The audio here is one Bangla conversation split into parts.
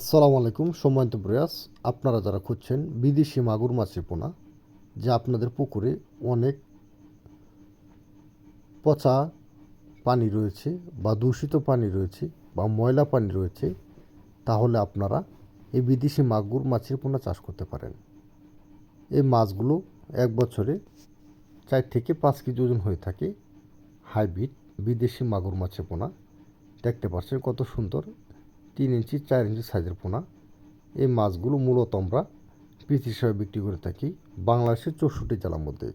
আসসালামু আলাইকুম সম্মানিত প্রয়াস। আপনারা যারা খুঁজছেন বিদেশি মাগুর মাছের পোনা, যা আপনাদের পুকুরে অনেক পচা পানি রয়েছে বা দূষিত পানি রয়েছে বা ময়লা পানি রয়েছে, তাহলে আপনারা এই বিদেশি মাগুর মাছের পোনা চাষ করতে পারেন। এই মাছগুলো এক বছরে 4 থেকে 5 কেজি ওজন হয়ে থাকে। হাইব্রিড বিদেশি মাগুর মাছের পোনা দেখতে পাচ্ছেন কত সুন্দর, 3 ইঞ্চি 4 ইঞ্চি সাইজের পোনা। এই মাছগুলো মূলত আমরা পিস হিসাবে বিক্রি করে থাকি বাংলাদেশের 64 জেলার মধ্যে।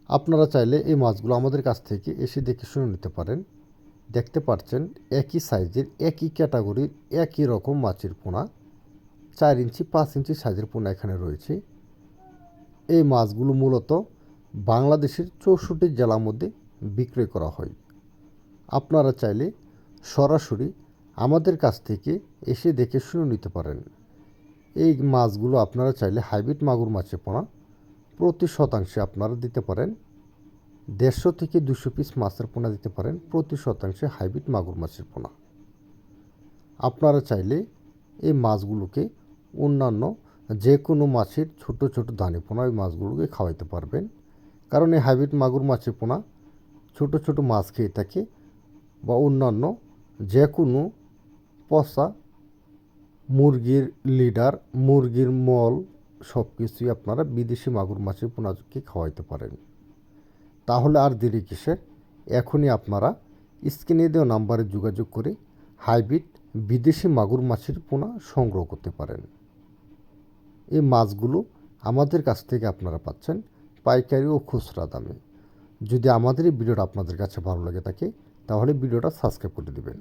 আপনারা চাইলে এই মাছগুলো আমাদের কাছ থেকে এসে দেখে শুনে নিতে পারেন। দেখতে পাচ্ছেন একই সাইজের, একই ক্যাটাগরির, একই রকম মাছের পোনা, 4 ইঞ্চি 5 ইঞ্চি সাইজের পোনা এখানে রয়েছে। এই মাছগুলো মূলত বাংলাদেশের 64 জেলার মধ্যে বিক্রয় করা হয়। আপনারা চাইলে সরাসরি আমাদের কাছ থেকে এসে দেখে শুনে নিতে পারেন। এই মাছগুলো আপনারা চাইলে হাইব্রিড মাগুর মাছের পোনা প্রতি শতাংশে আপনারা দিতে পারেন 150 থেকে 200 পিস মাছের পোনা দিতে পারেন প্রতি শতাংশে হাইব্রিড মাগুর মাছের পোনা। আপনারা চাইলে এই মাছগুলোকে অন্যান্য যে কোনো মাছের ছোট ছোট দানি পোনা ওই মাছগুলোকে খাওয়াইতে পারবেন, কারণ এই হাইব্রিড মাগুর মাছের পোনা ছোট ছোট মাছ খেয়ে থাকে বা অন্যান্য যে কোনো পচা মুরগির লিডার, মুরগির মল সব কিছুই আপনারা বিদেশি মাগুর মাছের পোনাকে খাওয়াইতে পারেন। তাহলে আর দেরি কিসের? এখনই আপনারা স্ক্রিনে দেওয়া নাম্বারে যোগাযোগ করে হাইব্রিড বিদেশি মাগুর মাছের পোনা সংগ্রহ করতে পারেন। এই মাছগুলো আমাদের কাছ থেকে আপনারা পাচ্ছেন পাইকারি ও খুচরা দামে। যদি আমাদের এই ভিডিওটা আপনাদের কাছে ভালো লাগে থাকে, তাহলে ভিডিওটা সাবস্ক্রাইব করে দেবেন।